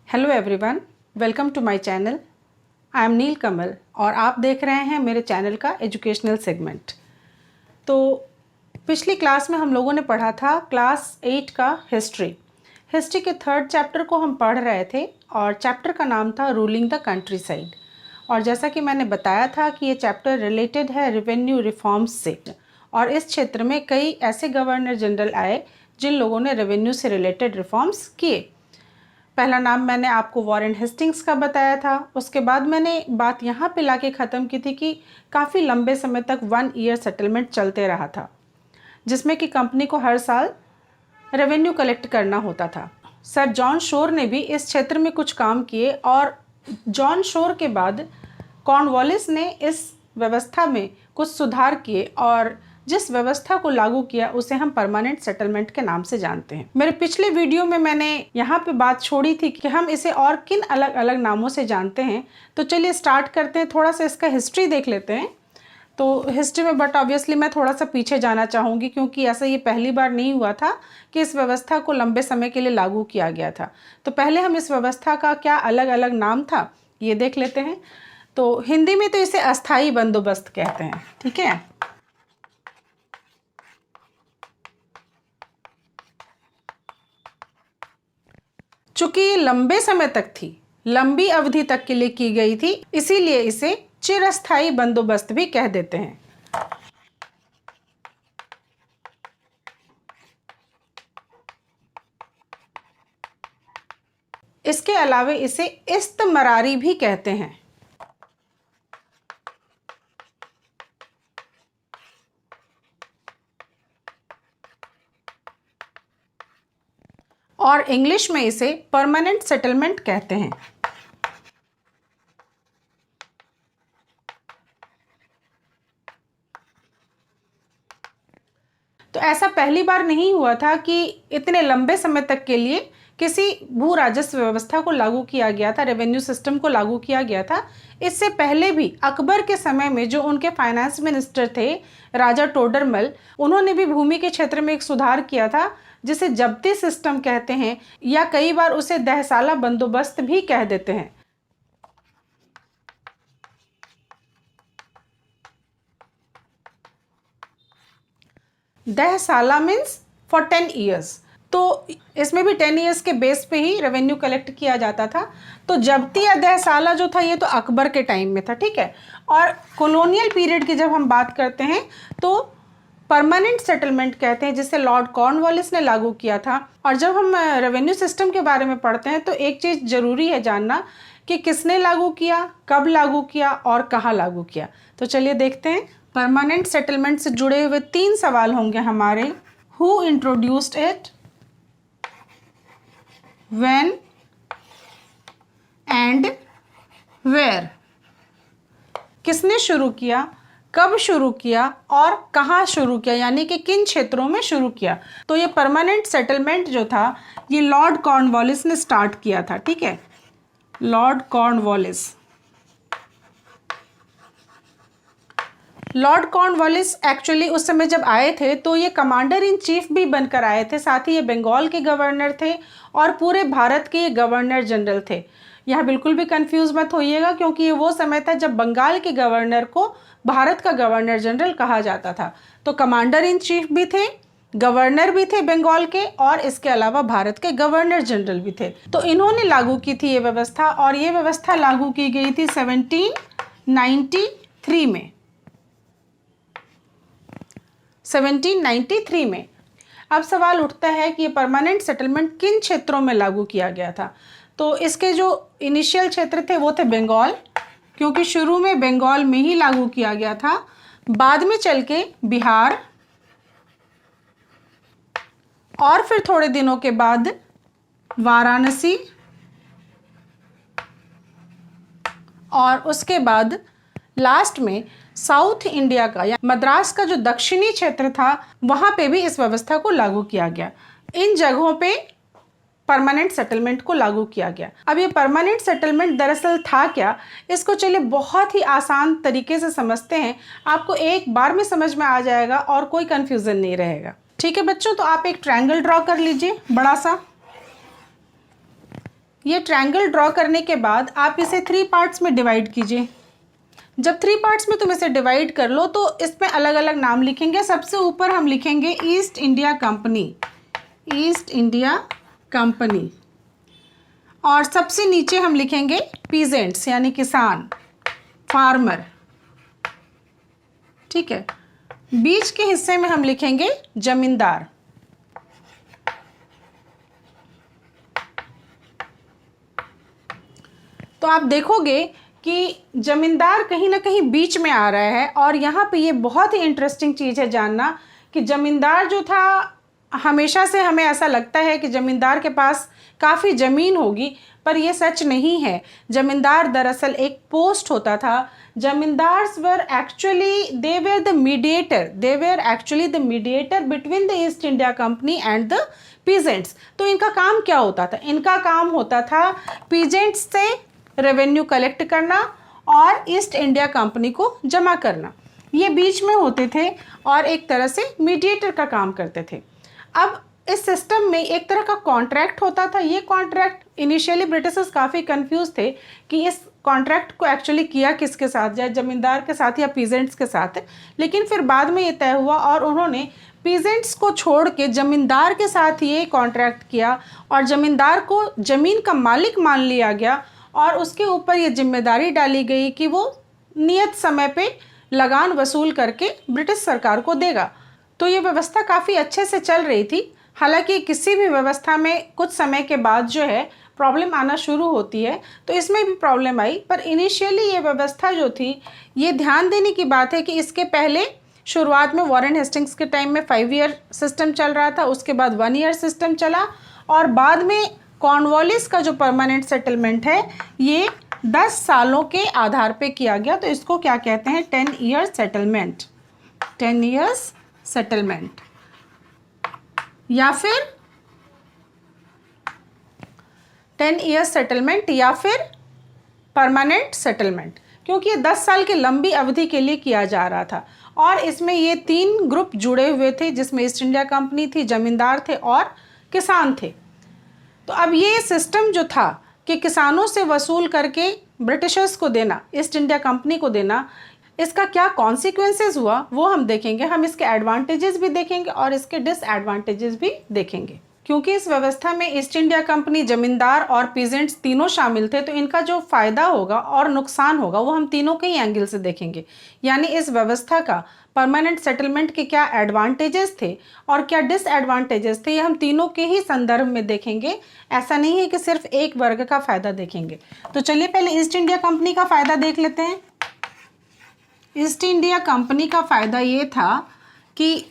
Hello everyone, welcome to my channel. I am Neel Kamal और आप देख रहे हैं मेरे चैनल का एजुकेशनल सेगमेंट। तो पिछली क्लास में हम लोगों ने पढ़ा था क्लास 8 का हिस्ट्री के थर्ड चैप्टर को हम पढ़ रहे थे और चैप्टर का नाम था रूलिंग द कंट्री साइड। और जैसा कि मैंने बताया था कि ये चैप्टर रिलेटेड है रेवेन्यू रिफॉर्म्स से, और इस क्षेत्र में कई ऐसे गवर्नर जनरल आए जिन लोगों ने रेवेन्यू से रिलेटेड रिफॉर्म्स किए। पहला नाम मैंने आपको वॉरेन हेस्टिंग्स का बताया था। उसके बाद मैंने बात यहाँ पे लाके ख़त्म की थी कि काफ़ी लंबे समय तक 1 ईयर सेटलमेंट चलते रहा था, जिसमें कि कंपनी को हर साल रेवेन्यू कलेक्ट करना होता था। सर जॉन शोर ने भी इस क्षेत्र में कुछ काम किए और जॉन शोर के बाद कॉर्नवालिस ने इस व्यवस्था में कुछ सुधार किए और जिस व्यवस्था को लागू किया उसे हम परमानेंट सेटलमेंट के नाम से जानते हैं। मेरे पिछले वीडियो में मैंने यहाँ पे बात छोड़ी थी कि हम इसे और किन अलग अलग नामों से जानते हैं। तो चलिए स्टार्ट करते हैं, थोड़ा सा इसका हिस्ट्री देख लेते हैं। तो हिस्ट्री में बट ऑब्वियसली मैं थोड़ा सा पीछे जाना चाहूँगी, क्योंकि ऐसा ये पहली बार नहीं हुआ था कि इस व्यवस्था को लंबे समय के लिए लागू किया गया था। तो पहले हम इस व्यवस्था का क्या अलग अलग नाम था ये देख लेते हैं। तो हिंदी में तो इसे अस्थाई बंदोबस्त कहते हैं, ठीक है। चूंकि ये लंबे समय तक थी, लंबी अवधि तक के लिए की गई थी, इसीलिए इसे चिरस्थायी बंदोबस्त भी कह देते हैं। इसके अलावा इसे इस्तमरारी भी कहते हैं। और इंग्लिश में इसे परमानेंट सेटलमेंट कहते हैं। तो ऐसा पहली बार नहीं हुआ था कि इतने लंबे समय तक के लिए किसी भू राजस्व व्यवस्था को लागू किया गया था, रेवेन्यू सिस्टम को लागू किया गया था। इससे पहले भी अकबर के समय में जो उनके फाइनेंस मिनिस्टर थे राजा टोडरमल, उन्होंने भी भूमि के क्षेत्र में एक सुधार किया था जिसे जब्ती सिस्टम कहते हैं, या कई बार उसे दहसाला बंदोबस्त भी कह देते हैं। दहसाला मीन्स फॉर 10 ईयर्स। तो इसमें भी 10 ईयर्स के बेस पे ही रेवेन्यू कलेक्ट किया जाता था। तो जब्ती या दहसाला जो था ये तो अकबर के टाइम में था, ठीक है। और कॉलोनियल पीरियड की जब हम बात करते हैं तो परमानेंट सेटलमेंट कहते हैं, जिसे लॉर्ड कॉर्नवालिस ने लागू किया था। और जब हम रेवेन्यू सिस्टम के बारे में पढ़ते हैं तो एक चीज़ जरूरी है जानना कि किसने लागू किया, कब लागू किया और कहाँ लागू किया। तो चलिए देखते हैं। परमानेंट सेटलमेंट से जुड़े हुए 3 सवाल होंगे हमारे। Who introduced it, when and where. किसने शुरू किया, कब शुरू किया और कहाँ शुरू किया, यानी कि किन क्षेत्रों में शुरू किया। तो ये परमानेंट सेटलमेंट जो था ये लॉर्ड कॉर्नवालिस ने स्टार्ट किया था, ठीक है। लॉर्ड कॉर्नवालिस एक्चुअली उस समय जब आए थे तो ये कमांडर इन चीफ भी बनकर आए थे, साथ ही ये बंगाल के गवर्नर थे और पूरे भारत के ये गवर्नर जनरल थे। यह बिल्कुल भी कंफ्यूज मत होइएगा, क्योंकि ये वो समय था जब बंगाल के गवर्नर को भारत का गवर्नर जनरल कहा जाता था। तो कमांडर इन चीफ भी थे, गवर्नर भी थे बंगाल के, और इसके अलावा भारत के गवर्नर जनरल भी थे। तो इन्होंने लागू की थी ये व्यवस्था, और ये व्यवस्था लागू की गई थी 1793 में। 1793 में। अब सवाल उठता है कि ये परमानेंट सेटलमेंट किन क्षेत्रों में लागू किया गया था। तो इसके जो इनिशियल क्षेत्र थे वो थे बंगाल, क्योंकि शुरू में बंगाल में ही लागू किया गया था। बाद में चल के बिहार, और फिर थोड़े दिनों के बाद वाराणसी, और उसके बाद लास्ट में साउथ इंडिया का या मद्रास का जो दक्षिणी क्षेत्र था वहां पे भी इस व्यवस्था को लागू किया गया। इन जगहों पे परमानेंट सेटलमेंट को लागू किया गया। अब ये परमानेंट सेटलमेंट दरअसल था क्या, इसको चलिए बहुत ही आसान तरीके से समझते हैं। आपको एक बार में समझ में आ जाएगा और कोई कंफ्यूजन नहीं रहेगा, ठीक है बच्चों। तो आप एक ट्रायंगल ड्रॉ कर लीजिए बड़ा सा। ये ट्रायंगल ड्रॉ करने के बाद आप इसे 3 पार्ट्स में डिवाइड कीजिए। जब 3 पार्ट्स में तुम इसे डिवाइड कर लो तो इसमें अलग अलग नाम लिखेंगे। सबसे ऊपर हम लिखेंगे east India company, east India company, और सबसे नीचे हम लिखेंगे पीजेंट्स यानी किसान, फार्मर। ठीक है, बीच के हिस्से में हम लिखेंगे जमींदार। तो आप देखोगे कि जमींदार कहीं ना कहीं बीच में आ रहा है, और यहाँ पे ये बहुत ही इंटरेस्टिंग चीज़ है जानना कि जमींदार जो था, हमेशा से हमें ऐसा लगता है कि जमींदार के पास काफ़ी ज़मीन होगी, पर ये सच नहीं है। जमींदार दरअसल एक पोस्ट होता था। Zamindars were actually they were the mediator between the east India company and the peasants. तो इनका काम क्या होता था? इनका काम होता था पीजेंट्स से रेवेन्यू कलेक्ट करना और ईस्ट इंडिया कंपनी को जमा करना। ये बीच में होते थे और एक तरह से मीडिएटर का काम करते थे। अब इस सिस्टम में एक तरह का कॉन्ट्रैक्ट होता था। ये कॉन्ट्रैक्ट इनिशियली ब्रिटिशर्स काफ़ी कंफ्यूज थे कि इस कॉन्ट्रैक्ट को एक्चुअली किया किसके साथ जाए, जमींदार के साथ या पीजेंट्स के साथ। लेकिन फिर बाद में ये तय हुआ और उन्होंने पीजेंट्स को छोड़ के जमींदार के साथ ये कॉन्ट्रैक्ट किया, और जमींदार को ज़मीन का मालिक मान लिया गया, और उसके ऊपर ये जिम्मेदारी डाली गई कि वो नियत समय पे लगान वसूल करके ब्रिटिश सरकार को देगा। तो ये व्यवस्था काफ़ी अच्छे से चल रही थी। हालांकि किसी भी व्यवस्था में कुछ समय के बाद जो है प्रॉब्लम आना शुरू होती है, तो इसमें भी प्रॉब्लम आई। पर इनिशियली ये व्यवस्था जो थी, ये ध्यान देने की बात है कि इसके पहले शुरुआत में वॉरेन हेस्टिंग्स के टाइम में 5 ईयर सिस्टम चल रहा था, उसके बाद 1 ईयर सिस्टम चला, और बाद में कॉर्नवालिस का जो परमानेंट सेटलमेंट है ये 10 सालों के आधार पे किया गया। तो इसको क्या कहते हैं? 10 ईयर सेटलमेंट, 10 ईयर्स सेटलमेंट, या फिर 10 ईयर्स सेटलमेंट या फिर परमानेंट सेटलमेंट, क्योंकि ये 10 साल की लंबी अवधि के लिए किया जा रहा था। और इसमें ये 3 ग्रुप जुड़े हुए थे, जिसमें ईस्ट इंडिया कंपनी थी, जमींदार थे और किसान थे। तो अब ये सिस्टम जो था कि किसानों से वसूल करके ब्रिटिशर्स को देना, ईस्ट इंडिया कंपनी को देना, इसका क्या कॉन्सिक्वेंसेस हुआ वो हम देखेंगे। हम इसके एडवांटेजेस भी देखेंगे और इसके डिसएडवांटेजेस भी देखेंगे। क्योंकि इस व्यवस्था में ईस्ट इंडिया कंपनी, जमींदार और पीजेंट्स तीनों शामिल थे, तो इनका जो फ़ायदा होगा और नुकसान होगा वो हम तीनों के ही एंगल से देखेंगे। यानी इस व्यवस्था का परमानेंट सेटलमेंट के क्या एडवांटेजेस थे और क्या डिसएडवांटेजेस थे, ये हम तीनों के ही संदर्भ में देखेंगे। ऐसा नहीं है कि सिर्फ एक वर्ग का फ़ायदा देखेंगे। तो चलिए पहले ईस्ट इंडिया कंपनी का फ़ायदा देख लेते हैं। ईस्ट इंडिया कंपनी का फ़ायदा ये था कि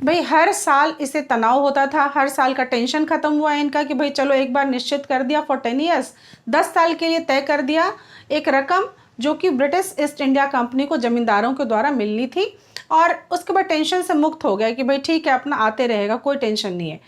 भाई हर साल इसे तनाव होता था, हर साल का टेंशन ख़त्म हुआ इनका कि भाई चलो एक बार निश्चित कर दिया फॉर 10 ईयर्स, 10 साल के लिए तय कर दिया एक रकम जो कि ब्रिटिश ईस्ट इंडिया कंपनी को ज़मींदारों के द्वारा मिलनी थी, और उसके बाद टेंशन से मुक्त हो गया कि भाई ठीक है अपना आते रहेगा, कोई टेंशन नहीं है।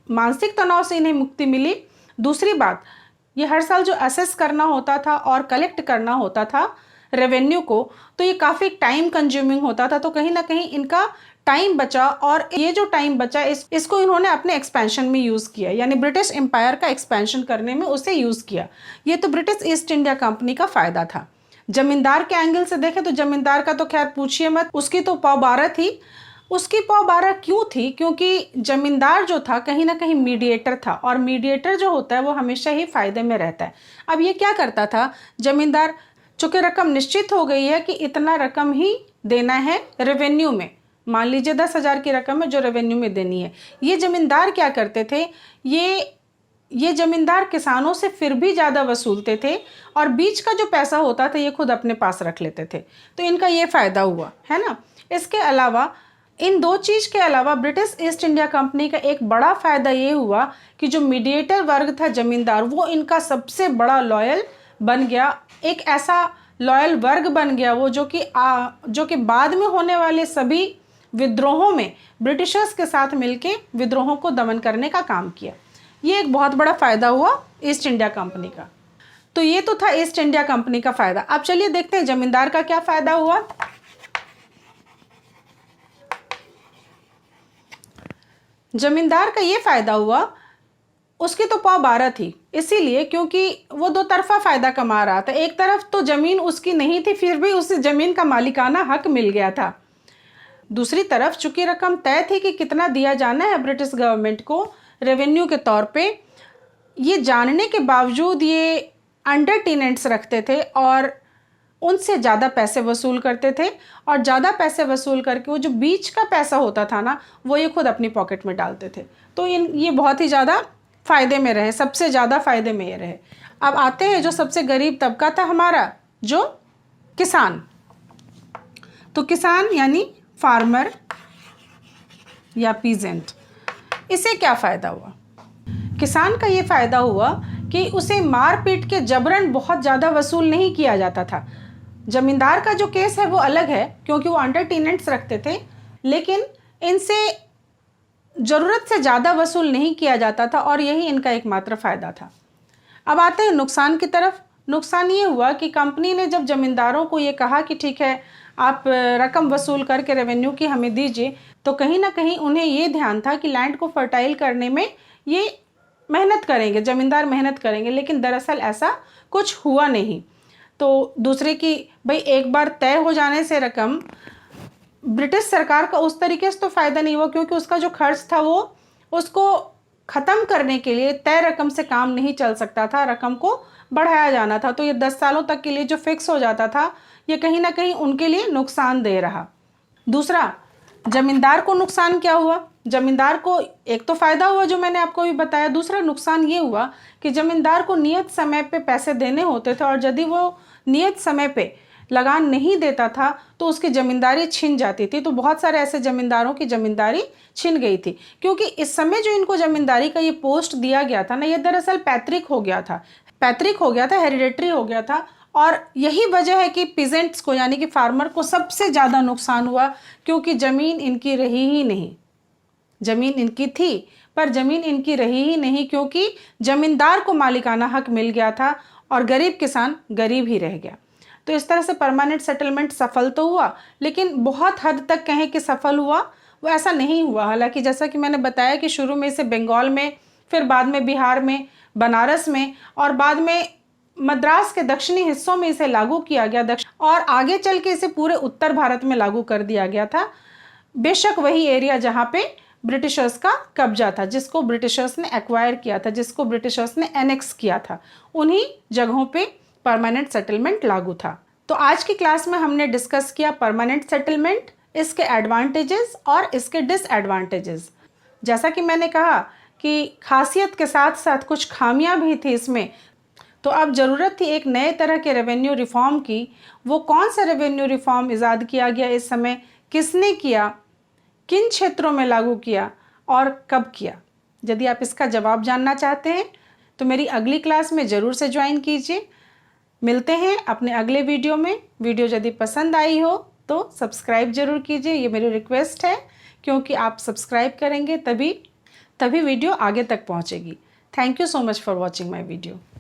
मानसिक तनाव से इन्हें मुक्ति मिली। दूसरी बात, ये हर साल जो असेस करना होता था और कलेक्ट करना होता था रेवेन्यू को, तो ये काफ़ी टाइम कंज्यूमिंग होता था। तो कहीं ना कहीं इनका टाइम बचा, और ये जो टाइम बचा इसको इन्होंने अपने एक्सपेंशन में यूज़ किया, यानी ब्रिटिश एम्पायर का एक्सपेंशन करने में उसे यूज़ किया। ये तो ब्रिटिश ईस्ट इंडिया कंपनी का फ़ायदा था। जमींदार के एंगल से देखें तो जमींदार का तो खैर पूछिए मत, उसकी तो पौ 12 थी। उसकी पौ 12 क्यों थी? क्योंकि जमींदार जो था कहीं ना कहीं मीडिएटर था, और मीडिएटर जो होता है वो हमेशा ही फ़ायदे में रहता है। अब ये क्या करता था जमींदार, चूँकि रकम निश्चित हो गई है कि इतना रकम ही देना है रेवेन्यू में, मान लीजिए 10,000 की रकम है जो रेवेन्यू में देनी है, ये जमींदार क्या करते थे, ये जमींदार किसानों से फिर भी ज़्यादा वसूलते थे, और बीच का जो पैसा होता था ये खुद अपने पास रख लेते थे। तो इनका ये फ़ायदा हुआ है ना। इसके अलावा, इन दो चीज़ के अलावा ब्रिटिश ईस्ट इंडिया कंपनी का एक बड़ा फ़ायदा ये हुआ कि जो मीडिएटर वर्ग था जमींदार, वो इनका सबसे बड़ा लॉयल बन गया। एक ऐसा लॉयल वर्ग बन गया वो जो कि बाद में होने वाले सभी विद्रोहों में ब्रिटिशर्स के साथ मिलके विद्रोहों को दमन करने का काम किया। ये एक बहुत बड़ा फ़ायदा हुआ ईस्ट इंडिया कंपनी का। तो ये तो था ईस्ट इंडिया कंपनी का फ़ायदा। अब चलिए देखते हैं जमींदार का क्या फ़ायदा हुआ। जमींदार का ये फ़ायदा हुआ उसकी तो पौ 12 थी, इसीलिए क्योंकि वो दो तरफा फ़ायदा कमा रहा था। एक तरफ तो ज़मीन उसकी नहीं थी, फिर भी उस ज़मीन का मालिकाना हक मिल गया था। दूसरी तरफ चूंकि रकम तय थी कि कितना दिया जाना है ब्रिटिश गवर्नमेंट को रेवेन्यू के तौर पे, ये जानने के बावजूद ये अंडर टेनेंट्स रखते थे और उनसे ज़्यादा पैसे वसूल करते थे, और ज़्यादा पैसे वसूल करके वो जो बीच का पैसा होता था ना, वो ये खुद अपनी पॉकेट में डालते थे। तो ये बहुत ही ज़्यादा फ़ायदे में रहे, सबसे ज़्यादा फ़ायदे में ये रहे। अब आते हैं जो सबसे गरीब तबका था हमारा, जो किसान। तो किसान यानी फार्मर या पीजेंट, इसे क्या फ़ायदा हुआ? किसान का ये फ़ायदा हुआ कि उसे मार पीट के जबरन बहुत ज़्यादा वसूल नहीं किया जाता था। ज़मींदार का जो केस है वो अलग है, क्योंकि वो अंडर टेनेंट्स रखते थे, लेकिन इनसे ज़रूरत से ज़्यादा वसूल नहीं किया जाता था, और यही इनका एकमात्र फ़ायदा था। अब आते हैं नुकसान की तरफ। नुकसान ये हुआ कि कंपनी ने जब ज़मींदारों को ये कहा कि ठीक है आप रकम वसूल करके रेवेन्यू की हमें दीजिए, तो कहीं ना कहीं उन्हें ये ध्यान था कि लैंड को फर्टाइल करने में ये मेहनत करेंगे, ज़मींदार मेहनत करेंगे, लेकिन दरअसल ऐसा कुछ हुआ नहीं। तो दूसरे की भाई एक बार तय हो जाने से रकम, ब्रिटिश सरकार का उस तरीके से तो फ़ायदा नहीं हुआ, क्योंकि उसका जो खर्च था वो उसको ख़त्म करने के लिए तय रकम से काम नहीं चल सकता था, रकम को बढ़ाया जाना था। तो ये 10 सालों तक के लिए जो फिक्स हो जाता था, ये कहीं ना कहीं उनके लिए नुकसानदेह रहा। दूसरा, ज़मींदार को नुकसान क्या हुआ? ज़मींदार को एक तो फ़ायदा हुआ जो मैंने आपको भी बताया, दूसरा नुकसान ये हुआ कि ज़मींदार को नियत समय पे पैसे देने होते थे, और यदि वो नियत समय पे लगान नहीं देता था तो उसकी ज़मींदारी छिन जाती थी। तो बहुत सारे ऐसे ज़मींदारों की ज़मींदारी छिन गई थी, क्योंकि इस समय जो इनको ज़मींदारी का ये पोस्ट दिया गया था ना, ये दरअसल पैतृक हो गया था, हेरिडेटरी हो गया था। और यही वजह है कि पीजेंट्स को यानी कि फार्मर को सबसे ज़्यादा नुकसान हुआ, क्योंकि ज़मीन इनकी रही ही नहीं। ज़मीन इनकी थी पर ज़मीन इनकी रही ही नहीं, क्योंकि ज़मींदार को मालिकाना हक मिल गया था और गरीब किसान गरीब ही रह गया। तो इस तरह से परमानेंट सेटलमेंट सफल तो हुआ, लेकिन बहुत हद तक कहें कि सफल हुआ, वो ऐसा नहीं हुआ। हालांकि जैसा कि मैंने बताया कि शुरू में इसे बंगाल में, फिर बाद में बिहार में, बनारस में, और बाद में मद्रास के दक्षिणी हिस्सों में इसे लागू किया गया, और आगे चल के इसे पूरे उत्तर भारत में लागू कर दिया गया था। बेशक वही एरिया जहाँ पे ब्रिटिशर्स का कब्जा था, जिसको ब्रिटिशर्स ने एक्वायर किया था, जिसको ब्रिटिशर्स ने एनेक्स किया था, उन्हीं जगहों पे परमानेंट सेटलमेंट लागू था। तो आज की क्लास में हमने डिस्कस किया परमानेंट सेटलमेंट, इसके एडवांटेजेस और इसके डिसएडवांटेजेस। जैसा कि मैंने कहा कि खासियत के साथ साथ कुछ खामियां भी थी इसमें, तो अब ज़रूरत थी एक नए तरह के रेवेन्यू रिफॉर्म की। वो कौन सा रेवेन्यू रिफॉर्म इजाद किया गया इस समय, किसने किया, किन क्षेत्रों में लागू किया और कब किया? यदि आप इसका जवाब जानना चाहते हैं तो मेरी अगली क्लास में ज़रूर से ज्वाइन कीजिए। मिलते हैं अपने अगले वीडियो में। वीडियो यदि पसंद आई हो तो सब्सक्राइब ज़रूर कीजिए, ये मेरी रिक्वेस्ट है, क्योंकि आप सब्सक्राइब करेंगे तभी वीडियो आगे तक पहुंचेगी। Thank you so much for watching my video.